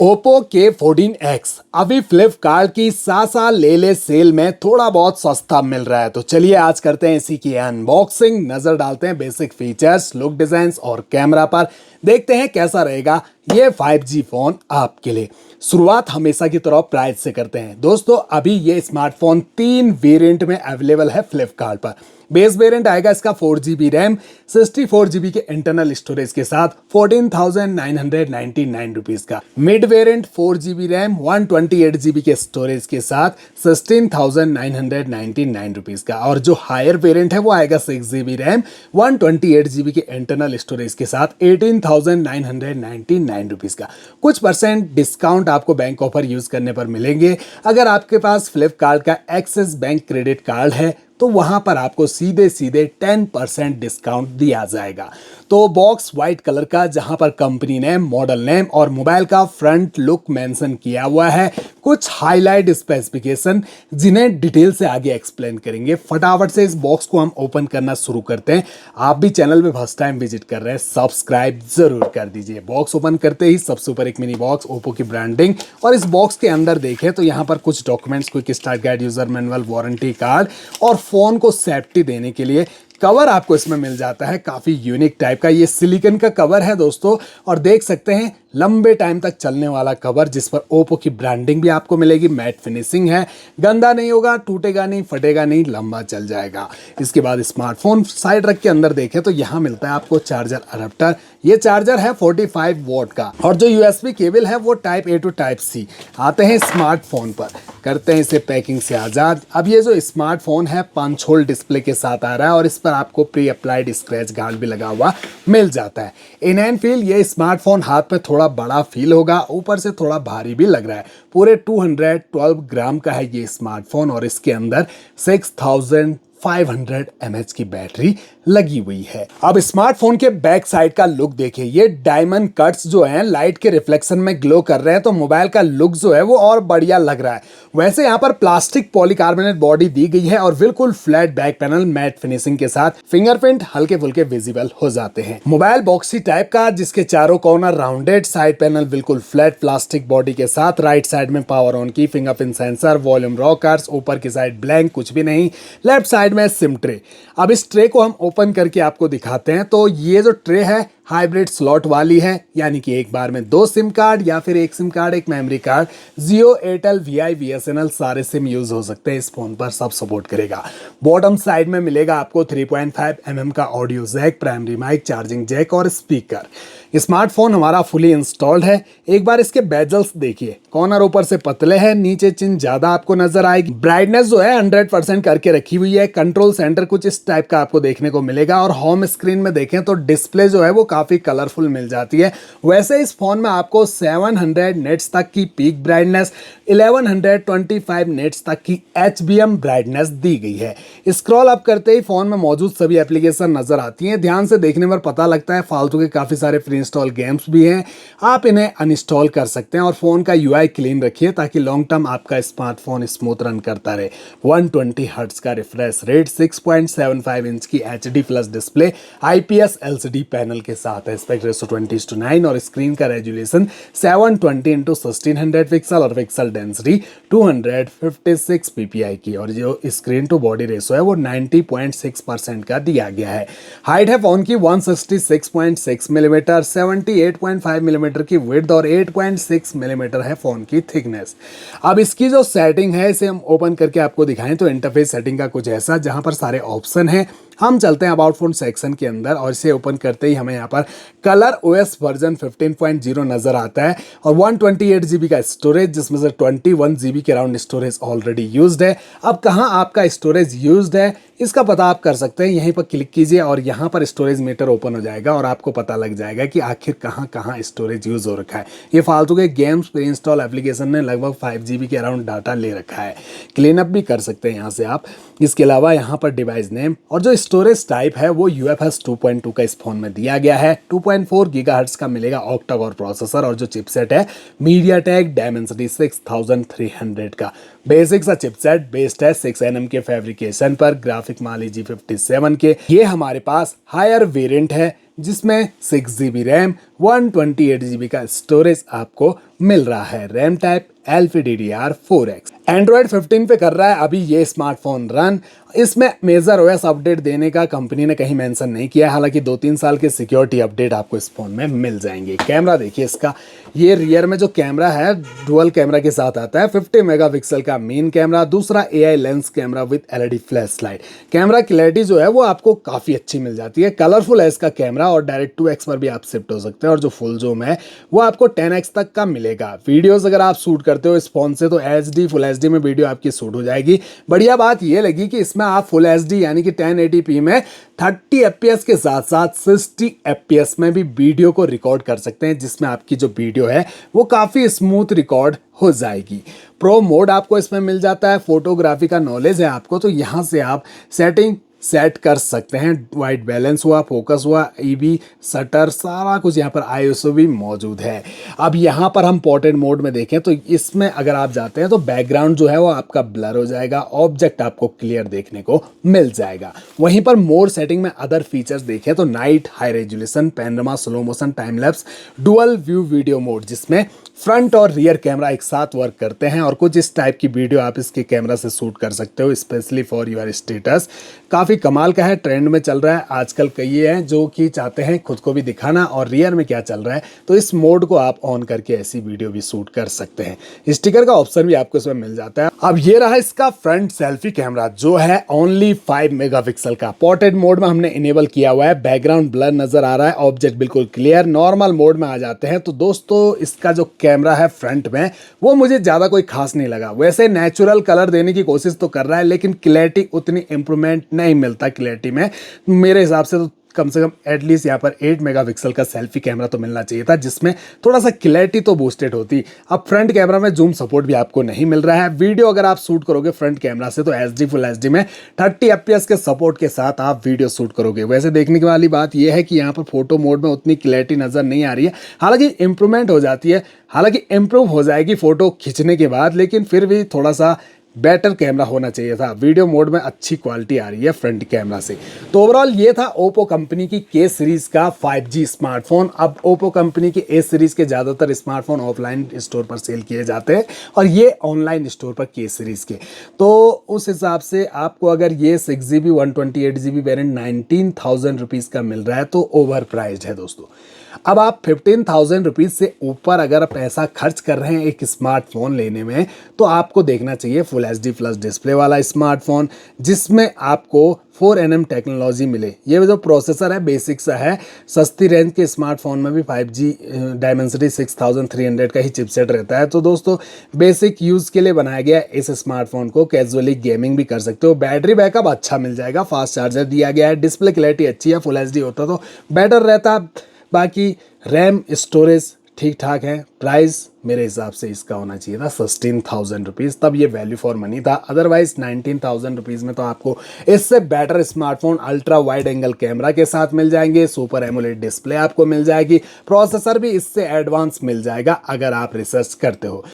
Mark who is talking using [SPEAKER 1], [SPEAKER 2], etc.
[SPEAKER 1] Oppo K14X अभी फ्लिपकार्ट की सासा ले ले सेल में थोड़ा बहुत सस्ता मिल रहा है। तो चलिए आज करते हैं इसी की अनबॉक्सिंग, नजर डालते हैं बेसिक फीचर्स, लुक, डिजाइन्स और कैमरा पर। देखते हैं कैसा रहेगा ये 5G फोन आपके लिए। शुरुआत हमेशा की तरह प्राइस से करते हैं। दोस्तों अभी ये स्मार्टफोन 3 वेरिएंट में अवेलेबल है फ्लिपकार्ट पर। बेस वेरिएंट आएगा इसका 4GB रैम 64GB के इंटरनल स्टोरेज के साथ 14,999 रुपीज का। Mid variant 4GB RAM 128GB के स्टोरेज के साथ 16,999 रुपीज का। और जो हायर वेरिएंट है वो आएगा 6GB रैम 128GB के इंटरनल स्टोरेज के साथ 18,999 रुपीज का। कुछ परसेंट डिस्काउंट आपको बैंक ऑफर यूज करने पर मिलेंगे। अगर आपके पास फ्लिपकार्ट का एक्सिस बैंक क्रेडिट कार्ड है तो वहां पर आपको सीधे 10% डिस्काउंट दिया जाएगा। तो बॉक्स व्हाइट कलर का, जहां पर कंपनी नेम, मॉडल नेम और मोबाइल का फ्रंट लुक मेंशन किया हुआ है। कुछ हाईलाइट स्पेसिफिकेशन जिन्हें डिटेल से आगे एक्सप्लेन करेंगे। फटाफट से इस बॉक्स को हम ओपन करना शुरू करते हैं। आप भी चैनल पे फर्स्ट टाइम विजिट कर रहे हैं, सब्सक्राइब जरूर कर दीजिए। बॉक्स ओपन करते ही सबसे ऊपर एक मिनी बॉक्स, ओप्पो की ब्रांडिंग। और इस बॉक्स के अंदर देखें तो यहाँ पर कुछ documents, quick start guide, user manual, warranty card और फोन को सेफ्टी देने के लिए कवर आपको इसमें मिल जाता है। काफी यूनिक टाइप का ये सिलिकॉन का कवर है दोस्तों, और देख सकते हैं लंबे टाइम तक चलने वाला कवर, जिस पर ओप्पो की ब्रांडिंग भी आपको मिलेगी। मैट फिनिशिंग है, गंदा नहीं होगा, टूटेगा नहीं, फटेगा नहीं, लंबा चल जाएगा। इसके बाद स्मार्टफोन साइड रख के अंदर देखें तो यहाँ मिलता है आपको चार्जर अडेप्टर। ये चार्जर है 45 वॉट का, और जो यूएसबी केबल है वो type A to type C. आते हैं स्मार्टफोन पर, करते हैं इसे पैकिंग से आजाद। अब ये जो स्मार्टफोन है पंच होल डिस्प्ले के साथ आ रहा है, और इस पर आपको प्री अप्लाइड स्क्रैच गार्ड भी लगा हुआ मिल जाता है। इन हैंड फील, ये स्मार्टफोन हाथ में थोड़ा बड़ा फील होगा, ऊपर से थोड़ा भारी भी लग रहा है। पूरे 212 ग्राम का है ये स्मार्टफोन, और इसके अंदर 6500 mAh की बैटरी लगी हुई है। अब स्मार्टफोन के बैक साइड का लुक देखिए। ये डायमंड कट्स जो हैं लाइट के रिफ्लेक्शन में ग्लो कर रहे हैं, तो मोबाइल का लुक जो है वो और बढ़िया लग रहा है। वैसे यहाँ पर प्लास्टिक पॉलीकार्बोनेट बॉडी दी गई है और बिल्कुल flat back panel mat finishing के साथ फिंगरप्रिंट हल्के फुल्के विजिबल हो जाते हैं। मोबाइल बॉक्सी टाइप का, जिसके चारों कॉर्नर राउंडेड, साइड पैनल बिल्कुल फ्लैट प्लास्टिक बॉडी के साथ। राइट साइड में पावर ऑन की, फिंगरप्रिंट सेंसर, वॉल्यूम रॉकर्स, ऊपर की साइड ब्लैंक, कुछ भी नहीं। लेफ्ट साइड में सिम ट्रे। अब इस ट्रे को हम ओपन करके आपको दिखाते हैं। तो ये जो ट्रे है हाइब्रिड स्लॉट वाली है, यानी कि एक बार में 2 सिम कार्ड या फिर एक सिम कार्ड, एक मेमोरी कार्ड, जियो, एयरटेल, वीआई, बीएसएनएल सारे सिम यूज हो सकते हैं। इस फोन पर सब सपोर्ट करेगा। बॉटम साइड में मिलेगा आपको 3.5 mm का audio jack, primary mic, charging jack और स्पीकर। स्मार्टफोन हमारा फुली इंस्टॉल्ड है। एक बार इसके बेजल्स देखिए, कॉर्नर ऊपर से पतले हैं, नीचे चिन ज्यादा आपको नजर आएगी। ब्राइटनेस जो है 100% करके रखी हुई है। कंट्रोल सेंटर कुछ इस टाइप का आपको देखने को मिलेगा, और होम स्क्रीन में देखें तो डिस्प्ले जो है वो काफी कलरफुल मिल जाती है। वैसे इस फोन में आपको 700 नेट्स तक की पीक ब्राइटनेस, 1125 नेट्स तक की HBM ब्राइटनेस दी गई है। स्क्रॉल अप करते ही फोन में मौजूद सभी एप्लीकेशन नजर आती हैं। ध्यान से देखने पर पता लगता है फालतू के काफी सारे प्री इंस्टॉल गेम्स भी हैं, आप इन्हें अनइंस्टॉल कर सकते हैं। और फोन का यूआई क्लीन रखिए ताकि लॉन्ग टर्म आपका स्मार्टफोन स्मूथ रन करता रहे। 120 हर्ट्ज का रिफ्रेश रेट, 6.75 इंच की HD plus display, IPS LCD panel के साथ है। एस्पेक्ट रेशो 20:9 और स्क्रीन का रेजोल्यूशन 720x1600 पिक्सल और पिक्सल डेंसिटी 256 ppi की। और जो स्क्रीन टू बॉडी रेशो है वो 90.6% का दिया गया है। हाइट है फोन की 166.6 मिलीमीटर, 78.5 मिलीमीटर की विड्थ और 8.6 मिलीमीटर है फोन की थिकनेस। अब इसकी जो सेटिंग है इसे हम ओपन करके आपको दिखाएं तो इंटरफेस सेटिंग का कुछ ऐसा, जहां पर सारे ऑप्शन हैं। हम चलते हैं अबाउट फोन सेक्शन के अंदर, और इसे ओपन करते ही हमें यहाँ पर कलर OS वर्जन 15.0 नजर आता है, और 128GB का स्टोरेज, जिसमें से 21GB के अराउंड स्टोरेज ऑलरेडी यूज्ड है। अब कहाँ आपका स्टोरेज यूज्ड है इसका पता आप कर सकते हैं। यहीं पर क्लिक कीजिए और यहाँ पर स्टोरेज मीटर ओपन हो जाएगा, और आपको पता लग जाएगा कि आखिर कहाँ कहाँ स्टोरेज यूज हो रखा है। ये फालतू के गेम्स प्री इंस्टॉल एप्लीकेशन ने लगभग 5GB के अराउंड डाटा ले रखा है। क्लीन अप भी कर सकते हैं यहाँ से आप। इसके अलावा यहाँ पर डिवाइस नेम और जो स्टोरेज टाइप है वो UFS 2.2 का इस फोन में दिया गया है। 2.4 गीगाहर्ट्ज का मिलेगा ऑक्टा कोर प्रोसेसर, और जो चिपसेट है MediaTek Dimensity 6300 का। बेसिक सा चिपसेट बेस्ड है 6nm के फैब्रिकेशन पर, ग्राफिक मान लीजिए 57 के। ये हमारे पास हायर वेरिएंट है जिसमें 6 GB रैम 128 GB का स्टोरेज आपको मिल रहा है। RAM type LPDDR4X। एंड्रॉयड 15 पे कर रहा है अभी ये स्मार्टफोन रन। इसमें मेजर ओएस अपडेट देने का कंपनी ने कहीं मेंशन नहीं किया है, हालांकि 2-3 साल के सिक्योरिटी अपडेट आपको इस फोन में मिल जाएंगे। कैमरा देखिए इसका, ये रियर में जो कैमरा है डुअल कैमरा के साथ आता है। 50 मेगापिक्सल का मेन कैमरा, दूसरा AI lens camera with LED flash light. Camera clarity जो है वो आपको काफ़ी अच्छी मिल जाती है, कलरफुल है इसका कैमरा और डायरेक्ट 2x पर भी आप शिफ्ट हो सकते हैं। और जो फुल जूम है वो आपको 10x तक का मिलेगा। वीडियोस अगर आप शूट करते हो इस फोन से तो HD फुल HD में वीडियो आपकी शूट हो जाएगी। बढ़िया बात ये लगी कि इसमें आप फुल HD यानी कि 1080p में 30 FPS के साथ साथ 60 FPS में भी वीडियो को रिकॉर्ड कर सकते हैं, जिसमें आपकी जो वीडियो है वो काफ़ी स्मूथ रिकॉर्ड हो जाएगी। प्रो मोड आपको इसमें मिल जाता है। फोटोग्राफी का नॉलेज है आपको तो यहाँ से आप सेटिंग सेट कर सकते हैं। वाइट बैलेंस हुआ, फोकस हुआ, EV शटर, सारा कुछ यहाँ पर ISO भी मौजूद है। अब यहाँ पर हम पोर्ट्रेट मोड में देखें तो इसमें अगर आप जाते हैं तो बैकग्राउंड जो है वो आपका ब्लर हो जाएगा, ऑब्जेक्ट आपको क्लियर देखने को मिल जाएगा। वहीं पर मोड सेटिंग में अदर फीचर्स देखें तो night, high resolution, panorama, slow motion, time lapse, dual view video mode जिसमें फ्रंट और रियर कैमरा एक साथ वर्क करते हैं और कुछ इस टाइप की वीडियो आप इसके कैमरा से शूट कर सकते हो, स्पेशली फॉर योर स्टेटस। काफ़ी कमाल का है, ट्रेंड में चल रहा है आजकल। कई हैं जो कि चाहते हैं खुद को भी दिखाना और रियर में क्या चल रहा है, तो इस मोड को आप ऑन करके ऐसी वीडियो भी शूट कर सकते हैं। स्टिकर का ऑप्शन भी आपको इसमें मिल जाता है। अब ये रहा इसका फ्रंट सेल्फी कैमरा जो है ओनली 5 मेगापिक्सल का। पोर्ट्रेट मोड में हमने इनेबल किया हुआ है, बैकग्राउंड ब्लर नजर आ रहा है, ऑब्जेक्ट बिल्कुल क्लियर। नॉर्मल मोड में आ जाते हैं तो दोस्तों इसका जो कैमरा है फ्रंट में वो मुझे ज़्यादा कोई खास नहीं लगा। वैसे नेचुरल कलर देने की कोशिश तो कर रहा है लेकिन क्लैरिटी उतनी इंप्रूवमेंट नहीं मिलता क्लैरिटी में मेरे हिसाब से। तो कम से कम एटलीस्ट यहाँ पर 8 मेगापिक्सल का सेल्फी कैमरा तो मिलना चाहिए था जिसमें थोड़ा सा क्लैरिटी तो बूस्टेड होती। अब फ्रंट कैमरा में जूम सपोर्ट भी आपको नहीं मिल रहा है। वीडियो अगर आप शूट करोगे फ्रंट कैमरा से तो HD फुल HD में 30 FPS के सपोर्ट के साथ आप वीडियो शूट करोगे। वैसे देखने की वाली बात यह है कि यहाँ पर फोटो मोड में उतनी क्लैरिटी नजर नहीं आ रही है, हालांकि इंप्रूवमेंट हो जाती है, हालांकि इंप्रूव हो जाएगी फोटो खींचने के बाद, लेकिन फिर भी थोड़ा सा बेटर कैमरा होना चाहिए था। वीडियो मोड में अच्छी क्वालिटी आ रही है फ्रंट कैमरा से। तो ओवरऑल ये था ओप्पो कंपनी की K सीरीज का 5G स्मार्टफोन। अब ओप्पो कंपनी के A सीरीज के ज़्यादातर स्मार्टफोन ऑफलाइन स्टोर पर सेल किए जाते हैं और ये ऑनलाइन स्टोर पर K सीरीज के। तो उस हिसाब से आपको अगर ये 6GB 128GB वेरिएंट 19,000 रुपीज़ का मिल रहा है तो ओवर प्राइस्ड है दोस्तों। अब आप 15,000 रुपीज़ से ऊपर अगर पैसा खर्च कर रहे हैं एक स्मार्टफोन लेने में तो आपको देखना चाहिए फुल HD प्लस डिस्प्ले वाला स्मार्टफोन जिसमें आपको 4nm टेक्नोलॉजी मिले। ये जो प्रोसेसर है बेसिक सा है। सस्ती रेंज के स्मार्टफोन में भी 5G डायमेंसिटी 6300 का ही चिपसेट रहता है। तो दोस्तों बेसिक यूज़ के लिए बनाया गया है इस स्मार्टफोन को, कैजुअली गेमिंग भी कर सकते हो। बैटरी बैकअप अच्छा मिल जाएगा, फास्ट चार्जर दिया गया है, डिस्प्ले क्लैरिटी अच्छी है, फुल HD होता तो बेटर रहता। बाकी रैम स्टोरेज ठीक ठाक है। प्राइस मेरे हिसाब से इसका होना चाहिए था 16,000 रुपीज़, तब ये वैल्यू फॉर मनी था। अदरवाइज 19,000 रुपीज़ में तो आपको इससे better smartphone ultra wide angle camera के साथ मिल जाएंगे, सुपर एमोलेड डिस्प्ले आपको मिल जाएगी, प्रोसेसर भी इससे एडवांस मिल जाएगा अगर आप रिसर्च करते हो।